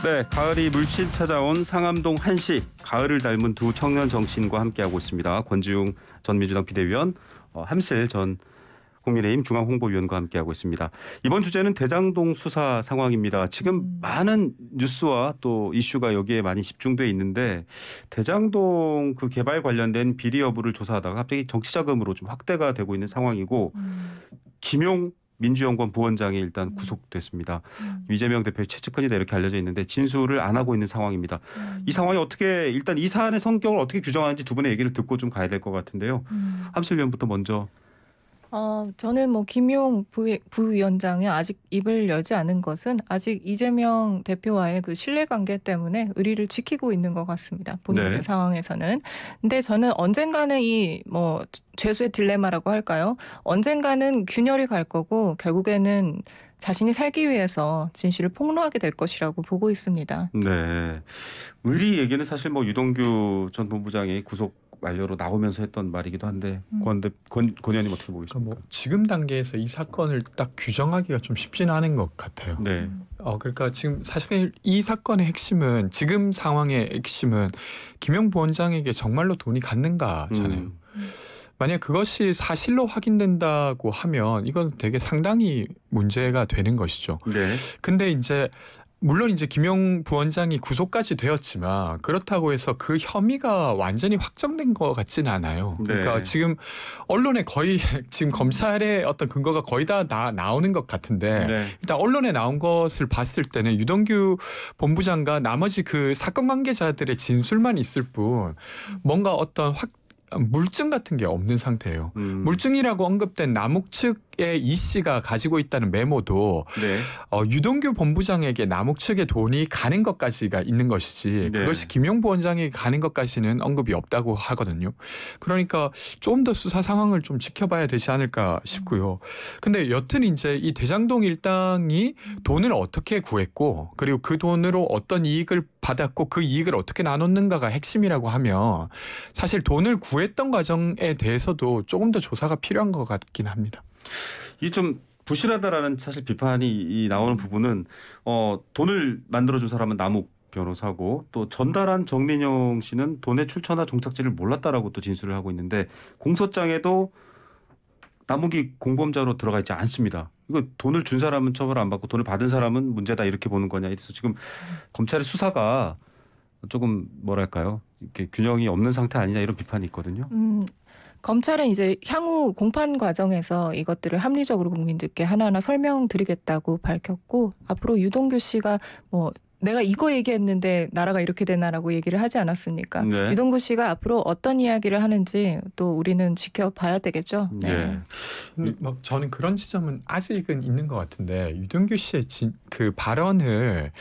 네, 가을이 물씬 찾아온 상암동 한시, 가을을 닮은 두 청년 정치인과 함께하고 있습니다. 권지웅 전 민주당 비대위원, 함실 전 국민의힘 중앙홍보위원과 함께하고 있습니다. 이번 주제는 대장동 수사 상황입니다. 지금 많은 뉴스와 또 이슈가 여기에 많이 집중돼 있는데 대장동 그 개발 관련된 비리 여부를 조사하다가 갑자기 정치자금으로 좀 확대가 되고 있는 상황이고 김용 민주연구원 부원장이 일단 구속됐습니다. 이재명 대표의 최측근이다 이렇게 알려져 있는데 진술을 안 하고 있는 상황입니다. 이 상황이 어떻게 일단 이 사안의 성격을 어떻게 규정하는지 두 분의 얘기를 듣고 좀 가야 될 것 같은데요. 함실 위원부터 먼저. 저는 김용 부위원장이 아직 입을 열지 않은 것은 아직 이재명 대표와의 그 신뢰관계 때문에 의리를 지키고 있는 것 같습니다. 본인의 네. 상황에서는. 근데 저는 언젠가는 이 죄수의 딜레마라고 할까요? 언젠가는 균열이 갈 거고 결국에는 자신이 살기 위해서 진실을 폭로하게 될 것이라고 보고 있습니다. 네. 의리 얘기는 사실 유동규 전 본부장이 구속 완료로 나오면서 했던 말이기도 한데 권 의원님 어떻게 보고 계십니까? 지금 단계에서 이 사건을 딱 규정하기가 좀 쉽지는 않은 것 같아요. 네. 그러니까 지금 사실 이 사건의 핵심은 지금 상황의 핵심은 김용 부원장에게 정말로 돈이 갔는가잖아요. 만약 그것이 사실로 확인된다고 하면 이건 되게 상당히 문제가 되는 것이죠. 네. 근데 이제 물론 이제 김용 부원장이 구속까지 되었지만 그렇다고 해서 그 혐의가 완전히 확정된 것 같지는 않아요. 그러니까 네. 지금 언론에 거의 지금 검찰의 어떤 근거가 거의 다 나오는 것 같은데 네. 일단 언론에 나온 것을 봤을 때는 유동규 본부장과 나머지 그 사건 관계자들의 진술만 있을 뿐 뭔가 어떤 물증 같은 게 없는 상태예요. 물증이라고 언급된 남욱 측의 이 씨가 가지고 있다는 메모도 네. 유동규 본부장에게 남욱 측의 돈이 가는 것까지가 있는 것이지 네. 그것이 김용 부원장에게 가는 것까지는 언급이 없다고 하거든요. 그러니까 좀 더 수사 상황을 좀 지켜봐야 되지 않을까 싶고요. 근데 여튼 이제 이 대장동 일당이 돈을 어떻게 구했고 그리고 그 돈으로 어떤 이익을 받았고 그 이익을 어떻게 나눴는가가 핵심이라고 하면 사실 돈을 구했던 과정에 대해서도 조금 더 조사가 필요한 것 같긴 합니다. 이 좀 부실하다라는 사실 비판이 나오는 부분은 돈을 만들어준 사람은 남욱 변호사고 또 전달한 정민용 씨는 돈의 출처나 종착지를 몰랐다라고 또 진술을 하고 있는데 공소장에도 남욱이 공범자로 들어가 있지 않습니다. 이거 돈을 준 사람은 처벌 안 받고 돈을 받은 사람은 문제다 이렇게 보는 거냐. 그래서 지금 검찰의 수사가 조금 뭐랄까요? 이렇게 균형이 없는 상태 아니냐 이런 비판이 있거든요. 검찰은 이제 향후 공판 과정에서 이것들을 합리적으로 국민들께 하나하나 설명드리겠다고 밝혔고 앞으로 유동규 씨가 내가 이거 얘기했는데 나라가 이렇게 되나라고 얘기를 하지 않았습니까? 네. 유동규 씨가 앞으로 어떤 이야기를 하는지 또 우리는 지켜봐야 되겠죠. 네. 근데 저는 그런 지점은 아직은 있는 것 같은데 유동규 씨의 그 발언을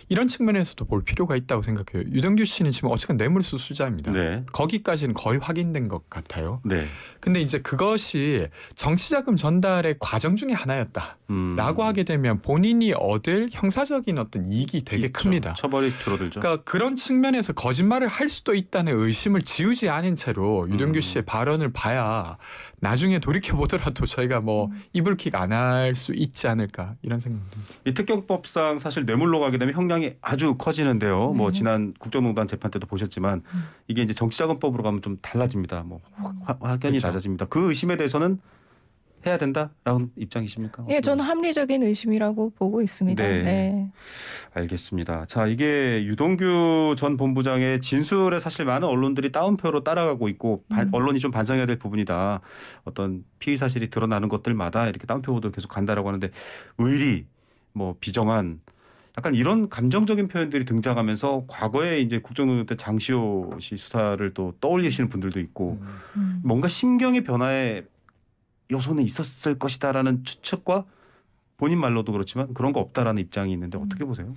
이런 측면에서도 볼 필요가 있다고 생각해요. 유동규 씨는 지금 어쨌든 뇌물수 수자입니다. 네. 거기까지는 거의 확인된 것 같아요. 네. 근데 이제 그것이 정치자금 전달의 과정 중에 하나였다라고 하게 되면 본인이 얻을 형사적인 어떤 이익이 되게 큽니다. 처벌이 줄어들죠. 그러니까 그런 측면에서 거짓말을 할 수도 있다는 의심을 지우지 않은 채로 유동규 씨의 발언을 봐야 나중에 돌이켜보더라도 저희가 이불킥 안 할 수 있지 않을까 이런 생각입니다. 이 특경법상 사실 뇌물로 가게 되면 형량이 아주 커지는데요. 지난 국정농단 재판 때도 보셨지만 이게 이제 정치자금법으로 가면 좀 달라집니다. 확연히 그렇죠. 낮아집니다. 그 의심에 대해서는 해야 된다라는 입장이십니까? 예, 저는 합리적인 의심이라고 보고 있습니다. 네. 네. 알겠습니다. 자, 이게 유동규 전 본부장의 진술에 사실 많은 언론들이 따옴표로 따라가고 있고 언론이 좀 반성해야 될 부분이다. 어떤 피의 사실이 드러나는 것들마다 이렇게 따옴표 보도 계속 간다라고 하는데 의리, 비정한 약간 이런 감정적인 표현들이 등장하면서 과거에 이제 국정농단 때 장시호 씨 수사를 또 떠올리시는 분들도 있고 뭔가 심경의 변화에 요소는 있었을 것이다라는 추측과 본인 말로도 그렇지만 그런 거 없다라는 입장이 있는데 어떻게 보세요?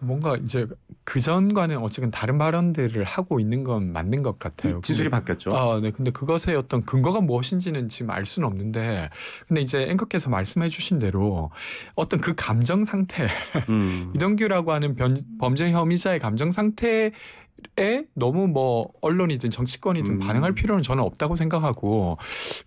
뭔가 이제 그 전과는 어쨌든 다른 발언들을 하고 있는 건 맞는 것 같아요. 진술이 바뀌었죠. 네. 근데 그것의 어떤 근거가 무엇인지는 지금 알 수는 없는데, 근데 이제 앵커께서 말씀해주신 대로 어떤 그 감정 상태, 유동규라고 하는 범죄 혐의자의 감정 상태 너무 뭐 언론이든 정치권이든 반응할 필요는 저는 없다고 생각하고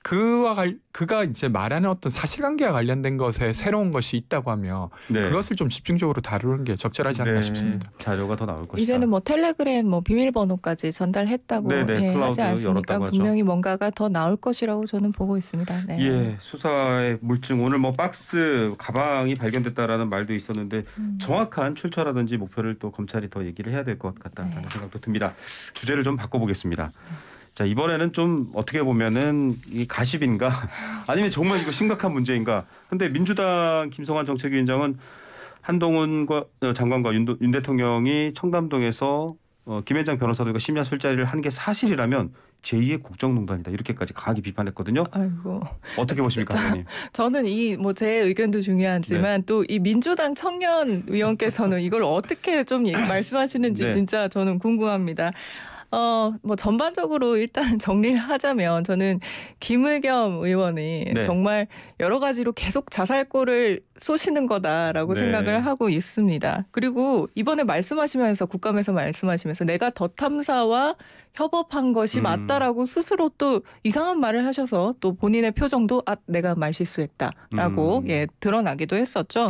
그가 이제 말하는 어떤 사실관계와 관련된 것에 새로운 것이 있다고 하면 네. 그것을 좀 집중적으로 다루는 게 적절하지 않나 싶습니다. 자료가 더 나올 것이다. 이제는 뭐 텔레그램 뭐 비밀번호까지 전달했다고 네네, 하지 않습니까? 열었다고 하죠. 분명히 뭔가가 더 나올 것이라고 저는 보고 있습니다. 네. 예, 수사의 물증 오늘 뭐 박스 가방이 발견됐다라는 말도 있었는데 정확한 출처라든지 목표를 또 검찰이 더 얘기를 해야 될 것 같다는 네. 생각도 듭니다. 주제를 좀 바꿔보겠습니다. 자, 이번에는 좀 어떻게 보면은 이 가십인가 아니면 정말 이거 심각한 문제인가? 근데 민주당 김성환 정책위원장은 한동훈 장관과 윤 대통령이 청담동에서 김현장 변호사들과 심야 술자리를 한 게 사실이라면 제2의 국정농단이다 이렇게까지 강하게 비판했거든요. 아이고. 어떻게 보십니까, 의원님? 저는 이 뭐 제 의견도 중요하지만 또 이 민주당 청년 의원께서는 이걸 어떻게 좀 말씀하시는지 네. 진짜 저는 궁금합니다. 뭐 전반적으로 일단 정리를 하자면 저는 김의겸 의원이 네. 정말 여러 가지로 계속 자살골을 쏘시는 거다라고 네. 생각을 하고 있습니다. 그리고 이번에 말씀하시면서 국감에서 말씀하시면서 내가 더 탐사와 협업한 것이 맞다라고 스스로 또 이상한 말을 하셔서 또 본인의 표정도 내가 말실수했다라고 드러나기도 했었죠.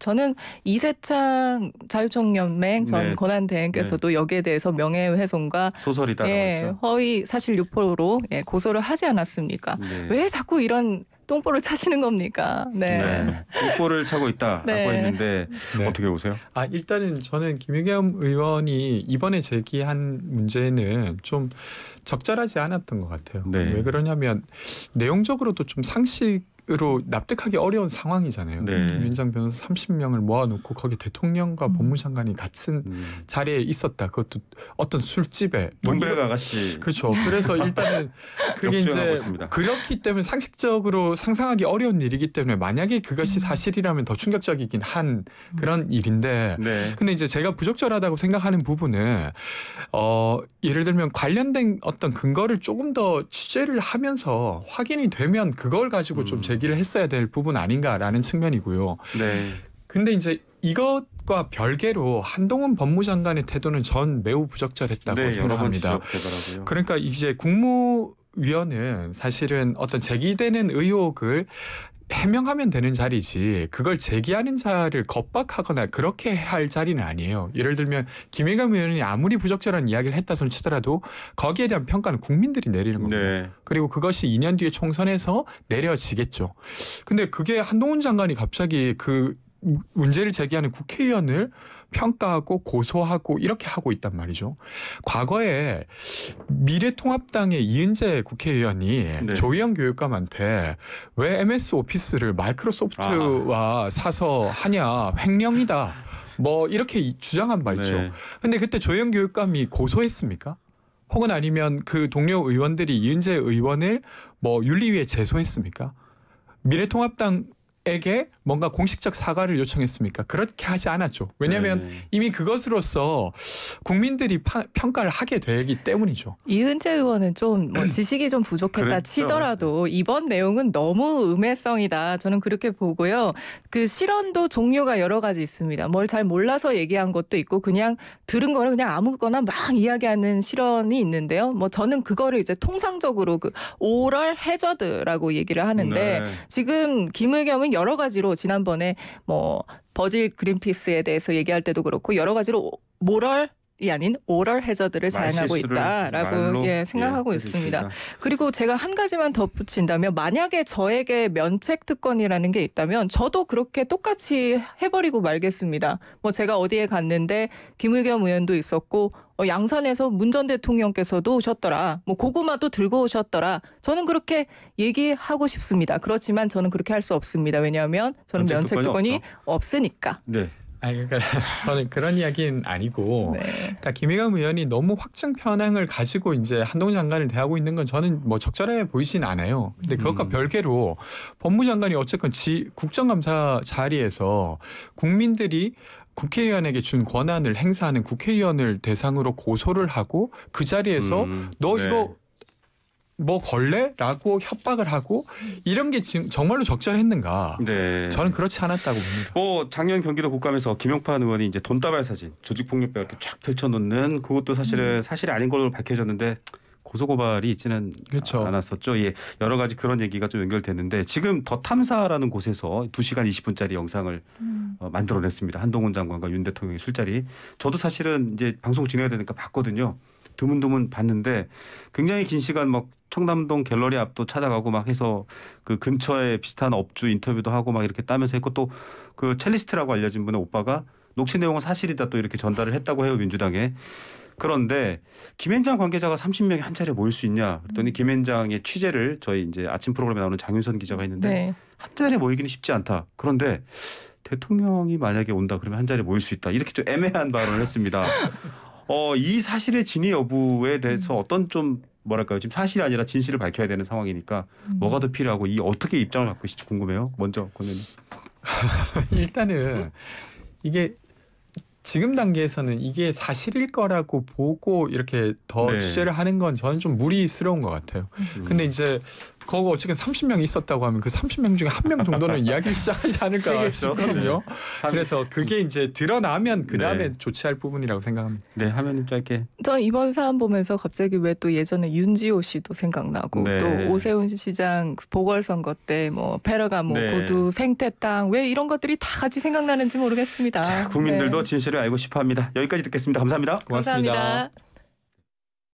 저는 이세창 자유총연맹 전 네. 권한대행께서도 여기에 대해서 명예훼손과 소설이다라고 했죠. 허위 사실 유포로 고소를 하지 않았습니까? 네. 왜 자꾸 이런 똥보를 차시는 겁니까? 네. 똥꼬를 차고 있다라고 네. 했는데 네. 어떻게 보세요? 일단은 저는 김의겸 의원이 이번에 제기한 문제는 좀 적절하지 않았던 것 같아요. 네. 왜 그러냐면 내용적으로도 좀 상식으로 납득하기 어려운 상황이잖아요. 네. 김현장 변호사 30명을 모아놓고 거기 대통령과 법무장관이 같은 자리에 있었다. 그것도 어떤 술집에 문백 아가씨. 그렇죠. 그래서 일단은 그게 역주행하고 이제 있습니다. 그렇기 때문에 상식적으로 상상하기 어려운 일이기 때문에 만약에 그것이 사실이라면 더 충격적이긴 한 그런 일인데 네. 근데 이제 제가 부적절하다고 생각하는 부분은 예를 들면 관련된 어떤 근거를 조금 더 취재를 하면서 확인이 되면 그걸 가지고 좀 제기를 했어야 될 부분 아닌가라는 측면이고요. 네. 근데 이제 이것과 별개로 한동훈 법무장관의 태도는 전 매우 부적절했다고 네, 여러 번 생각합니다. 지적되더라고요. 그러니까 이제 국무위원은 사실은 어떤 제기되는 의혹을 해명하면 되는 자리지 그걸 제기하는 자를 겁박하거나 그렇게 할 자리는 아니에요. 예를 들면 김의겸 의원이 아무리 부적절한 이야기를 했다 손 치더라도 거기에 대한 평가는 국민들이 내리는 겁니다. 네. 그리고 그것이 2년 뒤에 총선에서 내려지겠죠. 근데 그게 한동훈 장관이 갑자기 그 문제를 제기하는 국회의원을 평가하고 고소하고 이렇게 하고 있단 말이죠. 과거에 미래통합당의 이은재 국회의원이 네. 조희영 교육감한테 왜 MS 오피스를 마이크로소프트와 사서 하냐 횡령이다 뭐 이렇게 주장한 바 있죠. 네. 근데 그때 조희영 교육감이 고소했습니까? 혹은 아니면 그 동료 의원들이 이은재 의원을 뭐 윤리위에 제소했습니까? 미래통합당에게 뭔가 공식적 사과를 요청했습니까? 그렇게 하지 않았죠. 왜냐하면 네. 이미 그것으로서 국민들이 평가를 하게 되기 때문이죠. 이은재 의원은 좀 뭐 지식이 좀 부족했다 그랬죠. 치더라도 이번 내용은 너무 음해성이다. 저는 그렇게 보고요. 그 실언도 종류가 여러 가지 있습니다. 뭘 잘 몰라서 얘기한 것도 있고 그냥 들은 거를 그냥 아무거나 막 이야기하는 실언이 있는데요. 뭐 저는 그거를 이제 통상적으로 그 오럴 해저드라고 얘기를 하는데 네. 지금 김의겸은 여러 가지로 지난번에 뭐 버질 그린피스에 대해서 얘기할 때도 그렇고 여러 가지로 모럴이 아닌 오럴 해저드를 자행하고 말실수를 있다라고 말로, 생각하고 예, 있습니다. 해주십니다. 그리고 제가 한 가지만 덧붙인다면 만약에 저에게 면책 특권이라는 게 있다면 저도 그렇게 똑같이 해버리고 말겠습니다. 뭐 제가 어디에 갔는데 김의겸 의원도 있었고 양산에서 문 전 대통령께서도 오셨더라. 뭐 고구마도 들고 오셨더라. 저는 그렇게 얘기하고 싶습니다. 그렇지만 저는 그렇게 할 수 없습니다. 왜냐하면 저는 면책 특권이 없으니까. 네. 그러니까 저는 그런 이야기는 아니고 네. 그러니까 김의겸 의원이 너무 확증 편향을 가지고 이제 한동훈 장관을 대하고 있는 건 저는 뭐 적절해 보이진 않아요. 근데 그것과 별개로 법무장관이 어쨌건 국정감사 자리에서 국민들이 국회의원에게 준 권한을 행사하는 국회의원을 대상으로 고소를 하고 그 자리에서 너 네. 이거 뭐 걸래라고 협박을 하고 이런 게 지금 정말로 적절했는가? 네. 저는 그렇지 않았다고 봅니다. 뭐 작년 경기도 국감에서 김용판 의원이 이제 돈다발 사진, 조직폭력배 이렇게 쫙 펼쳐놓는 그것도 사실은 사실이 아닌 걸로 밝혀졌는데 고소고발이 있지는 그렇죠. 않았었죠. 예, 여러 가지 그런 얘기가 좀 연결됐는데 지금 더 탐사라는 곳에서 2시간 20분짜리 영상을 만들어냈습니다. 한동훈 장관과 윤 대통령의 술자리. 저도 사실은 이제 방송 진행해야 되니까 봤거든요. 드문드문 봤는데 굉장히 긴 시간 막 청담동 갤러리 앞도 찾아가고 막 해서 그 근처에 비슷한 업주 인터뷰도 하고 막 이렇게 따면서 했고 또 그 첼리스트라고 알려진 분의 오빠가 녹취 내용은 사실이다 또 이렇게 전달을 했다고 해요, 민주당에. 그런데 김앤장 관계자가 30명이 한 차례 모일 수 있냐 그랬더니 김앤장의 취재를 저희 이제 아침 프로그램에 나오는 장윤선 기자가 했는데 네. 한 자리에 모이기는 쉽지 않다. 그런데 대통령이 만약에 온다 그러면 한 자리에 모일 수 있다. 이렇게 좀 애매한 발언을 했습니다. 이 사실의 진위 여부에 대해서 어떤 좀 뭐랄까요? 지금 사실이 아니라 진실을 밝혀야 되는 상황이니까 뭐가 더 필요하고 이 어떻게 입장을 갖고 있을지 궁금해요. 먼저 권현님. 일단은 이게 지금 단계에서는 이게 사실일 거라고 보고 이렇게 더 네. 취재를 하는 건 저는 좀 무리스러운 것 같아요. 근데 이제 거기 어쨌든 30명이 있었다고 하면 그 30명 중에 한 명 정도는 이야기를 시작하지 않을까 세겠죠. 싶거든요. 네. 그래서 그게 이제 드러나면 그 다음에 네. 조치할 부분이라고 생각합니다. 네, 화면님 짧게. 저 이번 사안 보면서 갑자기 왜 또 예전에 윤지호 씨도 생각나고 네. 또 오세훈 시장 보궐선거 때 뭐 페르가모 네. 구두 생태 땅 왜 이런 것들이 다 같이 생각나는지 모르겠습니다. 자, 국민들도 네. 진실을 알고 싶어합니다. 여기까지 듣겠습니다. 감사합니다. 고맙습니다. 감사합니다.